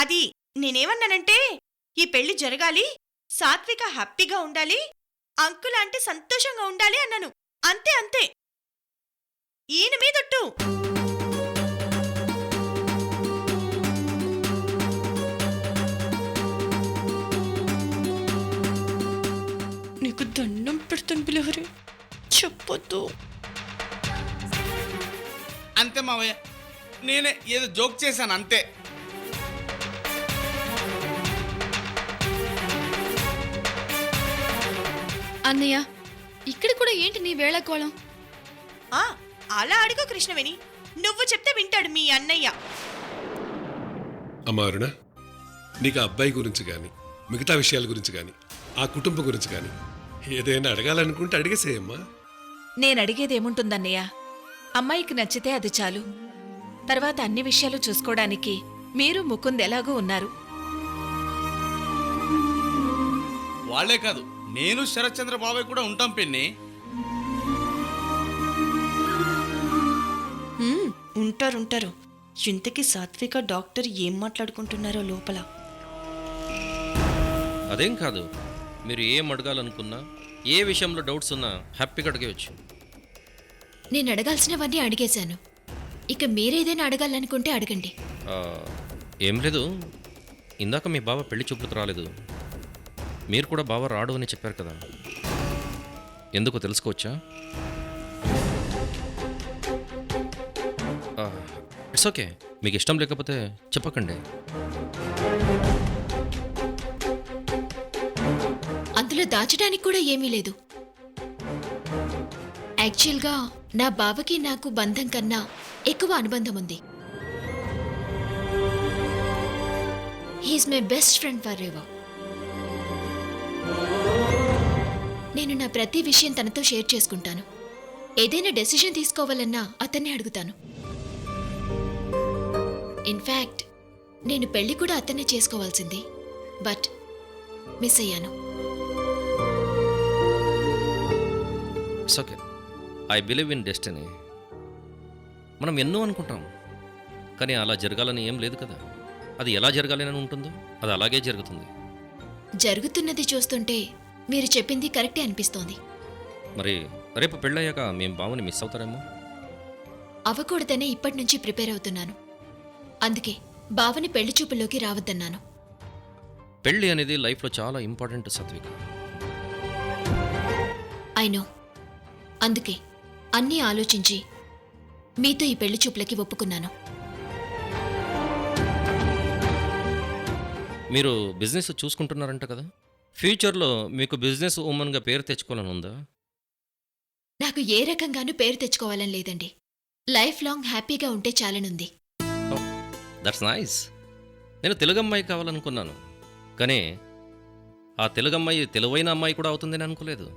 అది నేనేమన్నానంటే ఈ పెళ్లి జరగాలి, సాత్విక హ్యాపీగా ఉండాలి, అంకుల్ అంటే సంతోషంగా ఉండాలి అన్నాను. అంతే అంతే. ఈయన మీదొట్టు. నీకు దండం పెడతాను బిలహరి, చెప్పొద్దు. అంతే మావయ్య, నేనే ఏదో జోక్ చేశాను అంతే. అన్నయ్య, ఇక్కడ కూడా ఏంటి నీ వేళకోళం? ఆ అలా అడుగు కృష్ణవేణి, నువ్వు చెప్తే వింటాడు మీ అన్నయ్య. అమ్మా అరుణ, నీకు ఆ అబ్బాయి గురించి కానీ మిగతా విషయాల గురించి కానీ ఆ కుటుంబం గురించి కానీ ఏదైనా అడగాలనుకుంటే అడిగేసేయమ్మా. నేను అడిగేదేముంటుందన్నయ్య, అమ్మాయికి నచ్చితే అది చాలు. తర్వాత అన్ని విషయాలు చూసుకోవడానికి మీరు ముకుంద్ ఎలాగూ ఉన్నారు. వాళ్లే కాదు, నేను శరత్చంద్ర బాబాయ్ కూడా ఉంటాం పిన్ని. ఉంటారు. ఇంతకీ సాత్విక డాక్టర్ ఏం మాట్లాడుకుంటున్నారో లోపల. అదేం కాదు, మీరు ఏం అడగాలనుకున్నా, ఏ విషయంలో డౌట్స్ ఉన్నా హ్యాపీగా అడగవచ్చు. నేను అడగాల్సినవన్నీ అడిగేశాను. ఇక మీరేదైనా అడగాలనుకుంటే అడగండి. ఏం లేదు, ఇందాక మీ బావ పెళ్లి చూపులకు రాలేదు. మీరు కూడా బావ రాడు అని చెప్పారు కదా, ఎందుకో తెలుసుకోవచ్చా? ఇట్స్ ఓకే, మీకు ఇష్టం లేకపోతే చెప్పకండి. అందులో దాచడానికి కూడా ఏమీ లేదు. యాక్చువల్గా నా బావకి నాకు బంధం కన్నా ఎక్కువ అనుబంధం ఉంది. He's my best friend forever. నేను నా ప్రతి విషయం తనతో షేర్ చేసుకుంటాను. ఏదైనా డెసిషన్ తీసుకోవాలన్నా అతన్నే అడుగుతాను. ఇన్ఫ్యాక్ట్ నేను పెళ్లి కూడా అతన్నే చేసుకోవాల్సింది, బట్ మిస్ అయ్యాను. It's okay, I believe in destiny. మనం ఎన్నో అనుకుంటాం, కానీ అలా జరగాలని ఏం లేదు కదా. అది ఎలా జరగాలని ఉంటుందో అది అలాగే జరుగుతుంది. జరుగుతున్నది చూస్తుంటే మీరు చెప్పింది కరెక్టే అనిపిస్తోంది. మరి రేపు పెళ్ళయ్యాక మేము బావని మిస్ అవుతారేమో. అవ్వకూడదనే ఇప్పటి నుంచి ప్రిపేర్ అవుతున్నాను. అందుకే బావని పెళ్లి చూపుల్లోకి రావద్దన్నాను. పెళ్ళి అనేది లైఫ్లో చాలా ఇంపార్టెంట్ సాత్విక. I know. అందుకే అన్నీ ఆలోచించి మీతో ఈ పెళ్లి చూపులకి ఒప్పుకున్నాను. మీరు బిజినెస్ చూసుకుంటున్నారంట కదా, ఫ్యూచర్లో మీకు బిజినెస్ ఉమెన్గా పేరు తెచ్చుకోవాలని ఉందా? నాకు ఏ రకంగానూ పేరు తెచ్చుకోవాలని లేదండి. లైఫ్ లాంగ్ హ్యాపీగా ఉంటే చాలనుంది. That's nice. నేను తెలుగు అమ్మాయి కావాలనుకున్నాను, కానీ ఆ తెలుగు అమ్మాయి తెలివైన అమ్మాయి కూడా అవుతుందని అనుకోలేదు.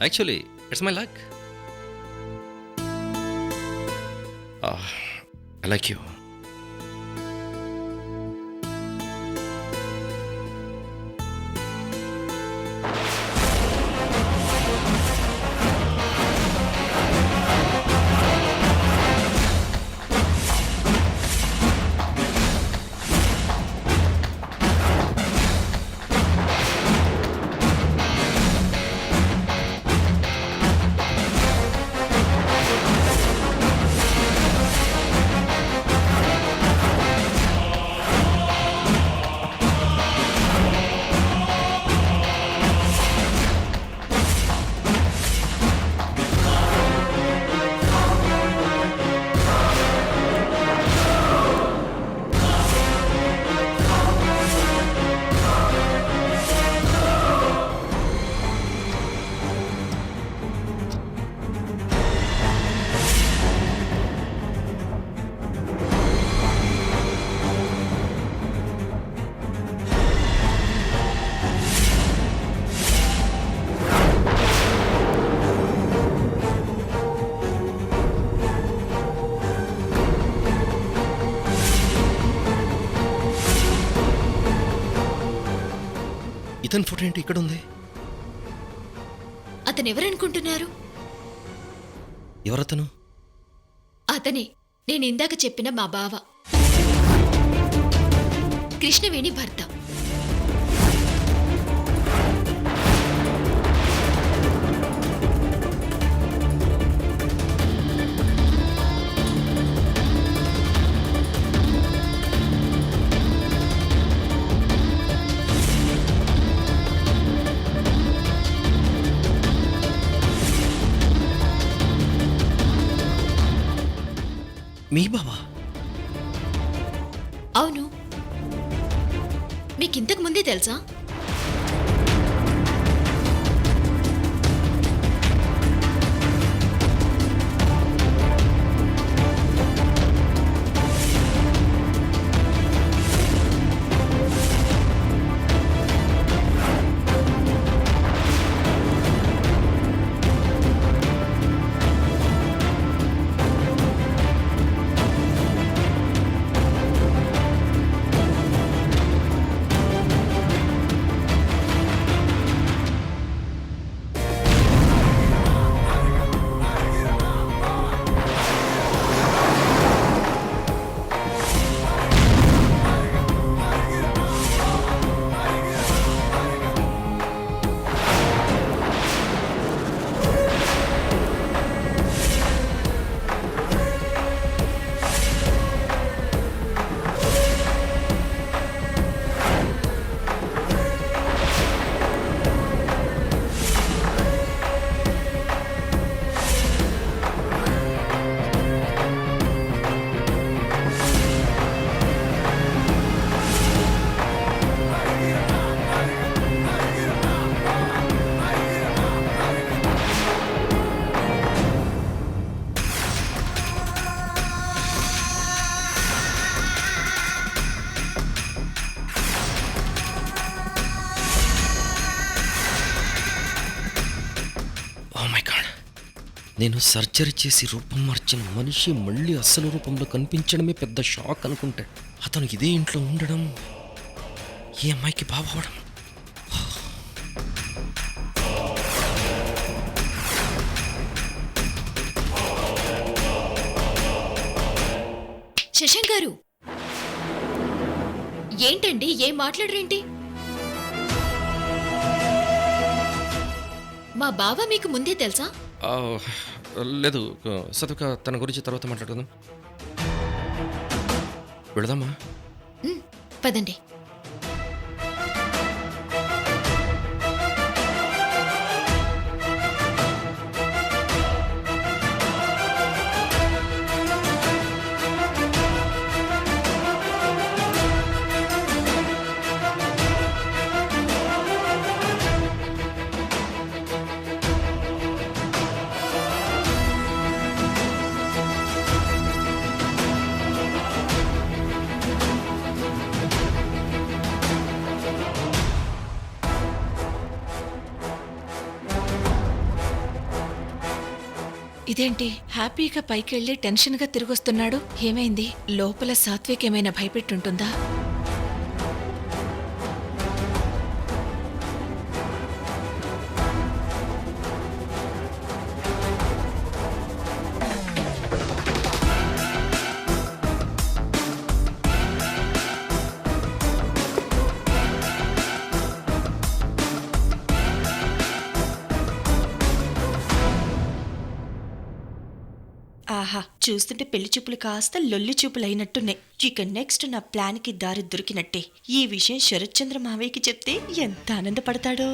Actually it's my luck. I like you. ఇతని ఫోటో ఏంటి ఇక్కడ ఉంది? అతనెవరనుకుంటున్నారు? ఎవరతను? అతనే నేను ఇందాక చెప్పిన మా బావ. కృష్ణవేణి భర్త. మీ బావా? అవును, మీకింతకు ముందే తెలుసా? ఓ మై గాడ్, నేను సర్జరీ చేసి రూపం మార్చిన మనిషి మళ్ళీ అసలు రూపంలో కనిపించడమే పెద్ద షాక్ అనుకుంటే, అతను ఇదే ఇంట్లో ఉండడం, ఈ అమ్మాయికి బావ అవడం. శశాంక్ గారు, ఏంటండి ఏం మాట్లాడరేంటి? మా బావ మీకు ముందే తెలుసా? ఆ, లేదు సతుక, తన గురించి తర్వాత మాట్లాడుకుందాం. వెళదామా? పదండి. ఇదేంటి హ్యాపీగా పైకెళ్ళి టెన్షన్గా తిరిగొస్తున్నాడు? ఏమైంది? లోపల సాత్విక్ ఏమైనా భయపెట్టుంటుందా? ఆహా, చూస్తుంటే పెళ్లి చూపులు కాస్త లొల్లి చూపులు అయినట్టున్నాయి. ఇక నెక్స్ట్ నా ప్లాన్కి దారి దొరికినట్టే. ఈ విషయం శరత్చంద్ర మావయ్యకి చెప్తే ఎంత ఆనందపడతాడో.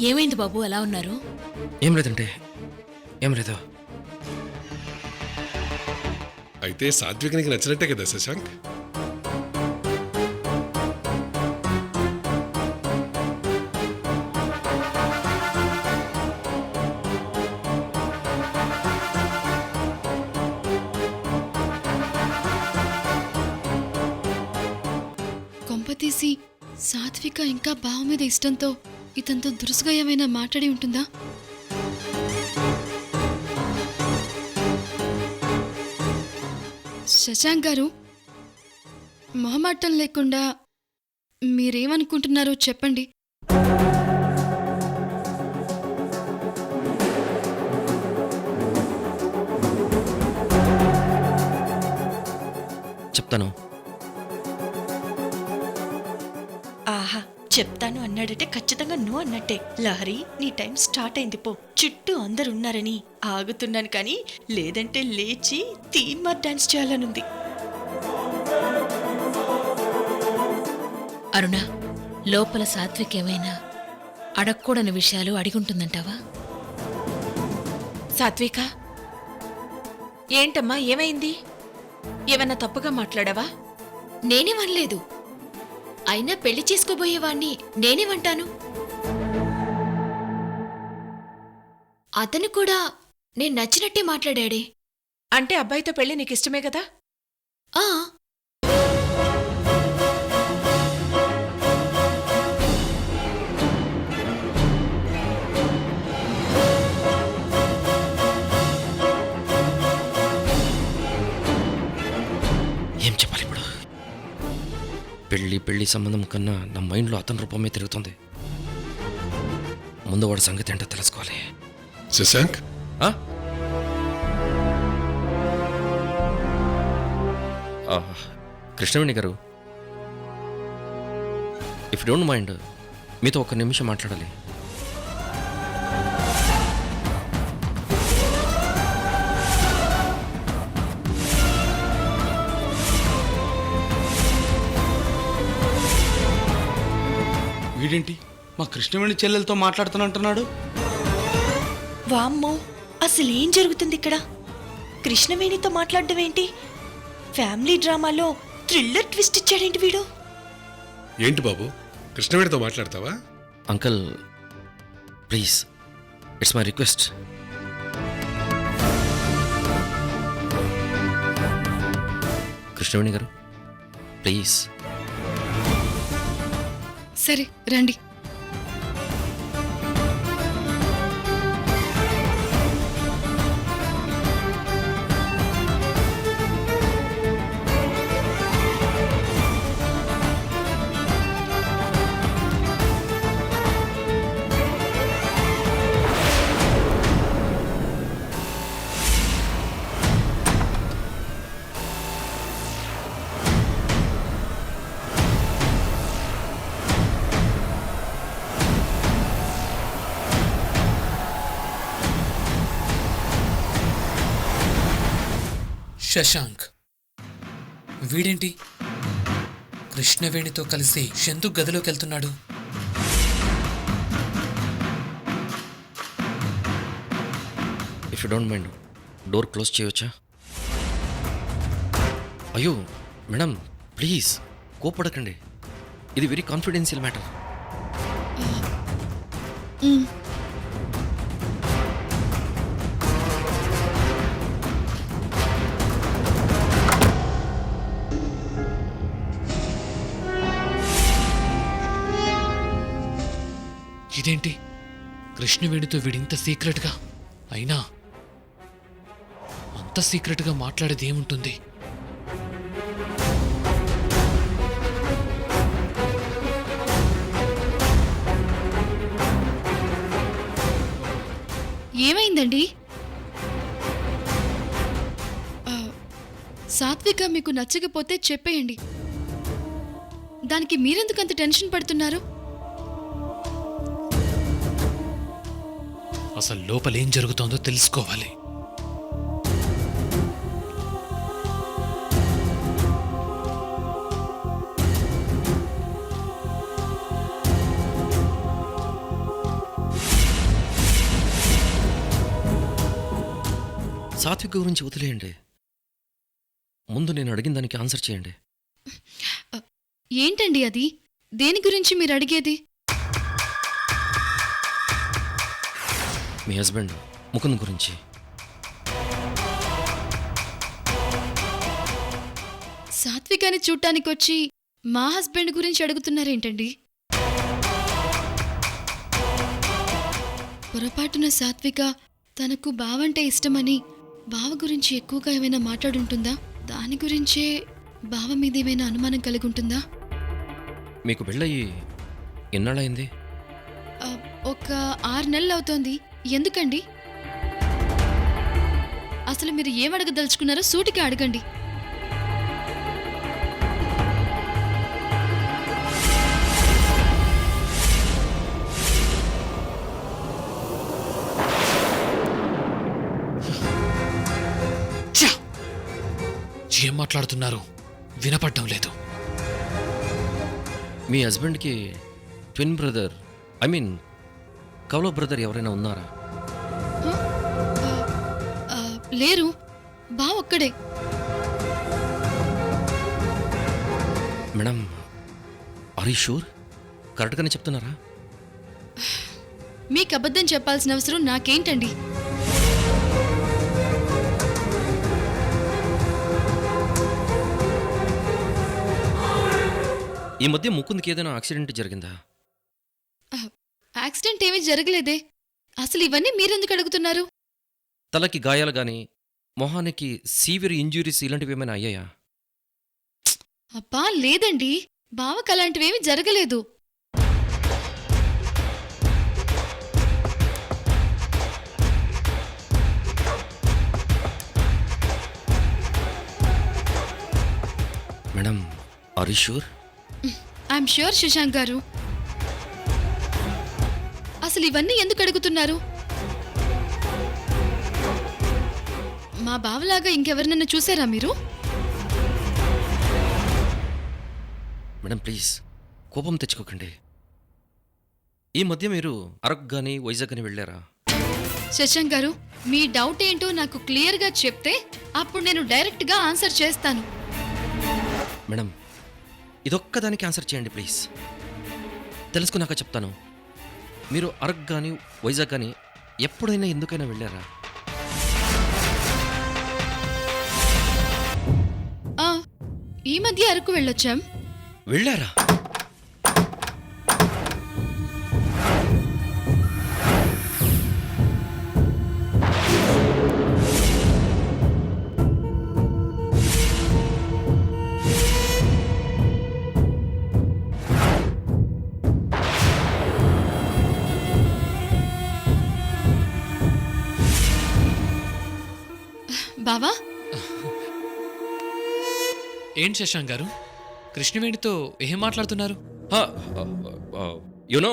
ఏమైంది బాబు అలా ఉన్నారు? ఏం లేదంటే ఏం లేదు. అయితే సాత్విక్ నీకు నచ్చినట్టే కదా శశాంక్? కొంపతీసి సాత్విక ఇంకా బావ మీద ఇష్టంతో ఇతంతో దురుసుగా ఏమైనా మాట్లాడి ఉంటుందా? శశాంక్ గారు, మొహమాటం లేకుండా మీరేమనుకుంటున్నారో చెప్పండి. చెప్తాను. ఆహా, చెప్తాను అన్నాడంటే ఖచ్చితంగా నో అన్నట్టే. లహరి, నీ టైం స్టార్ట్ అయింది పో. చుట్టూ అందరున్నారని ఆగుతున్నాను కానీ లేదంటే లేచి తీన్మార్ డాన్స్ చేయాలనుంది. అరుణ, లోపల సాత్విక్ ఏమైనా అడగకూడని విషయాలు అడిగుంటుందంటావా? సాత్విక, ఏంటమ్మా ఏమైంది? ఏమన్నా తప్పుగా మాట్లాడావా? నేనేమనలేదు. అయినా పెళ్లి చేసుకోబోయేవాణ్ణి నేనేమంటాను? అతను కూడా నేను నచ్చినట్టే మాట్లాడాడే. అంటే అబ్బాయితో పెళ్లి నీకిష్టమే కదా? ఆ ఏం చెప్పాలి ఇప్పుడు? పెళ్లి సంబంధం కన్నా నా మైండ్లో అతని రూపమే తిరుగుతుంది. ముందు వాడి సంగతి ఏంటో తెలుసుకోవాలి. శశాంక్, ఆ? కృష్ణవేణి గారు, ఇఫ్ డోంట్ మైండ్, మీతో ఒక్క నిమిషం మాట్లాడాలి. వీడేంటి మా కృష్ణవేణి చెల్లెలతో మాట్లాడుతానంటున్నాడు? వామ్మో, అసలేం జరుగుతుంది ఇక్కడ? కృష్ణవేణితో మాట్లాడడం ఏంటి? ఫ్యామిలీ డ్రామాలో థ్రిల్లర్ ట్విస్ట్ ఇచ్చాడేంటి వీడు? ఏంటి బాబు, కృష్ణవేణితో మాట్లాడతావా? Uncle please, it's my request. Krishnaveni గారు ప్లీజ్. సరే రండి. శశాంక్ వీడేంటి కృష్ణవేణితో కలిసి ఎందుకు గదిలోకి వెళ్తున్నాడు? If you don't mind, door close చేయవచ్చా? అయ్యో మేడం, ప్లీజ్ కోపడకండి. ఇది వెరీ కాన్ఫిడెన్షియల్ మ్యాటర్. ఇదేంటి కృష్ణవేణితో వీడింత సీక్రెట్గా? అయినా అంత సీక్రెట్గా మాట్లాడేది ఏముంటుంది? ఏమైందండి? సాత్విక మీకు నచ్చకపోతే చెప్పేయండి. దానికి మీరెందుకంత టెన్షన్ పడుతున్నారు? అసలు లోపలేం జరుగుతోందో తెలుసుకోవాలి. సాత్విక్ గురించి వదిలేయండి. ముందు నేను అడిగిన దానికి ఆన్సర్ చేయండి. ఏంటండి అది? దేని గురించి మీరు అడిగేది? మీ హస్బెండ్ ముకుంద్ గురించి. సాత్వికాని చూడటానికి వచ్చి మా హస్బెండ్ గురించి అడుగుతున్నారేంటండి? పొరపాటున సాత్విక తనకు బావంటే ఇష్టమని బావ గురించి ఎక్కువగా ఏమైనా మాట్లాడుంటుందా? దాని గురించే బావ మీద ఏమైనా అనుమానం కలిగి ఉంటుందా? మీకు పెళ్ళయి ఎన్నాళ్ళయింది? ఒక 6 నెలలు అవుతోంది. ఎందుకండి? అసలు మీరు ఏం అడగదలుచుకున్నారో సూటిగా అడగండి. ఏం మాట్లాడుతున్నారో వినపడ్డం లేదు. మీ హస్బెండ్కి ట్విన్ బ్రదర్ ఐ మీన్ కవల బ్రదర్ ఎవరైనా ఉన్నారా? ఆ, లేరు. బావ ఒక్కడే. Madam are you sure? కరెక్ట్గానే చెప్తున్నారా? మీకు అబద్ధం చెప్పాల్సిన అవసరం నాకేంటండి? ఈ మధ్య ముకుంద్కి ఏదైనా యాక్సిడెంట్ జరిగిందా? యాక్సిడెంట్ ఏమీ జరగలేదే. అసలు ఇవన్నీ మీరెందుకు అడుగుతున్నారు? తలకి గాయాలు కానీ మొహానికి సీవియర్ ఇంజ్యూరీస్ ఇలాంటివి ఏమైనా అయ్యాయా? అబ్బా లేదండి, బావకు అలాంటివేమీ జరగలేదు. Madam are you sure? I'm sure Sashank garu. అసలు ఇవన్నీ ఎందుకు అడుగుతున్నారు? మా బావలాగా ఇంకెవరినన్నా చూసారా మీరు? మేడం ప్లీజ్ కోపం తెచ్చుకోకండి. ఈ మధ్య మీరు అరకు కానీ వైజాగ్ కానీ వెళ్ళారా? శశాంక్ గారు, మీ డౌట్ ఏంటో నాకు క్లియర్గా చెప్తే అప్పుడు నేను డైరెక్ట్గా ఆన్సర్ చేస్తాను. మేడం ఇదొక్కదానికి ఆన్సర్ చేయండి ప్లీజ్. తెలుసుకున్నాక చెప్తాను. మీరు అరకు కానీ వైజాగ్ కానీ ఎప్పుడైనా ఎందుకైనా వెళ్ళారా? ఆ, ఈ మధ్య అరకు వెళ్ళొచ్చాం. వెళ్ళారా? బావా, ఏంటి శశాంక్ గారు, కృష్ణవేణితో ఏం మాట్లాడుతున్నారు? యునో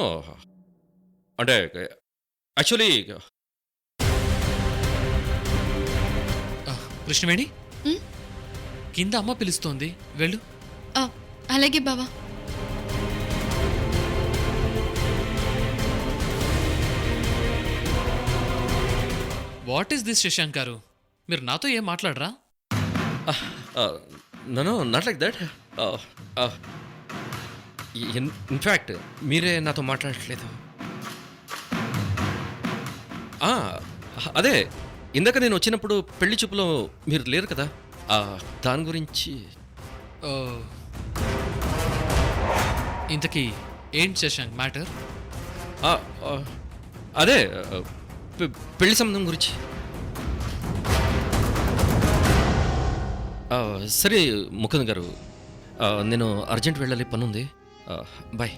అంటే యాక్చువల్లీ కృష్ణవేణి, ఉమ్, కింద అమ్మ పిలుస్తోంది, వెళ్ళు. ఆ, అలాగే బావా. వాట్ ఈస్ దిస్ శశాంక్ గారు, మీరు నాతో ఏం మాట్లాడరా? No not like that. In fact మీరే నాతో మాట్లాడట్లేదు. అదే ఇందాక నేను వచ్చినప్పుడు పెళ్లి చూపులో మీరు లేరు కదా, దాని గురించి. ఓ, ఇంతకీ ఏంటి శశాంక్ మ్యాటర్? అదే పెళ్లి సంబంధం గురించి. సరే ముకుంద్ గారు, నేను అర్జెంట్ వెళ్ళాలి, పనుంది. బాయ్.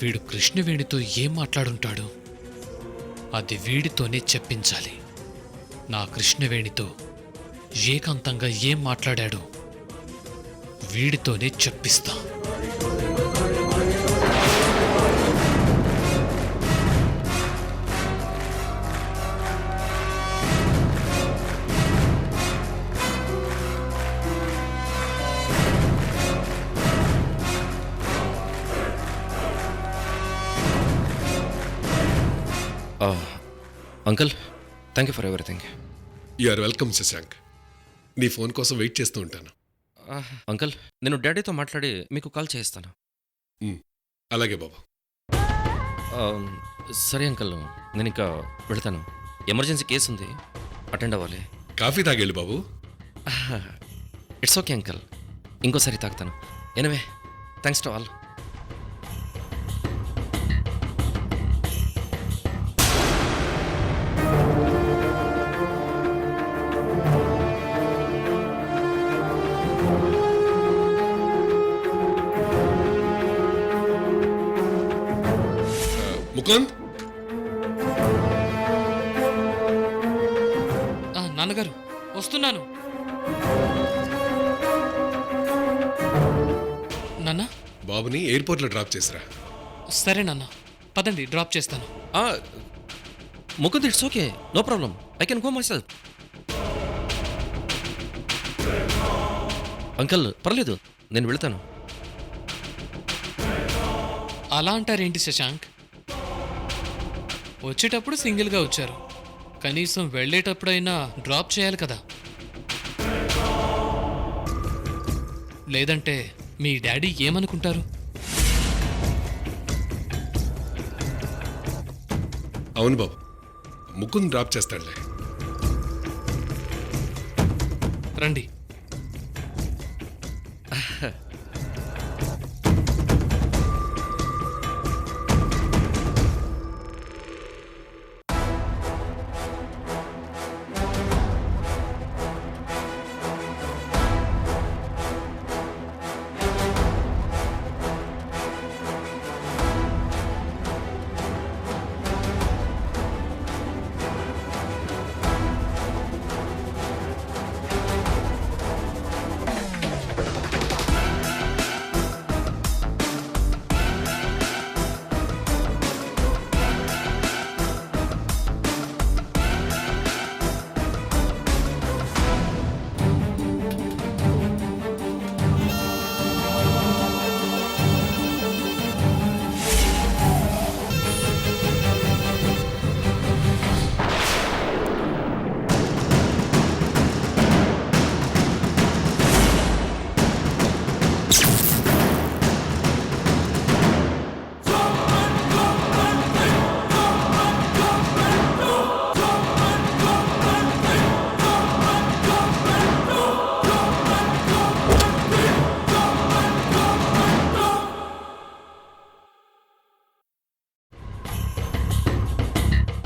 వీడు కృష్ణవేణితో ఏం మాట్లాడుంటాడు? అది వీడితోనే చెప్పించాలి. నా కృష్ణవేణితో ఏకాంతంగా ఏం మాట్లాడాడో వీడితోనే చెప్పిస్తా. Uncle, thank you for everything. You are welcome Shashank. నీ ఫోన్ కోసం వెయిట్ చేస్తూ ఉంటాను. అంకుల్, నేను డాడీతో మాట్లాడి మీకు కాల్ చేస్తాను. అలాగే బాబు. సరే అంకుల్, నేను ఇంకా వెళ్తాను. ఎమర్జెన్సీ కేసు ఉంది, అటెండ్ అవ్వాలి. కాఫీ తాగేళ్ళు బాబు. ఇట్స్ ఓకే అంకుల్, ఇంకోసారి తాగుతాను. Anyway, thanks to all. Mukund, నాన్నగారు వస్తున్నాను. నాన్న బాబుని ఎయిర్పోర్ట్లో డ్రాప్ చేసిరా. సరే నాన్న, పదండి డ్రాప్ చేస్తాను. Mukund, it's okay, no problem, I can go myself. Uncle పర్లేదు, నేను వెళ్తాను. అలా అంటారేంటి శశాంక్? వచ్చేటప్పుడు సింగిల్గా వచ్చారు, కనీసం వెళ్ళేటప్పుడైనా డ్రాప్ చేయాలి కదా. లేదంటే మీ డాడీ ఏమనుకుంటారు? అవును బాబు, ముకుంద్ డ్రాప్ చేస్తాడులే. రండి.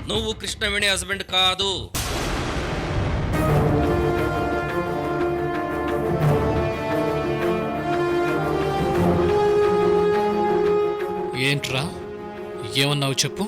నువ్వు కృష్ణవేణి హస్బెండ్ కాదు. ఏంట్రా ఏమన్నావు చెప్పు.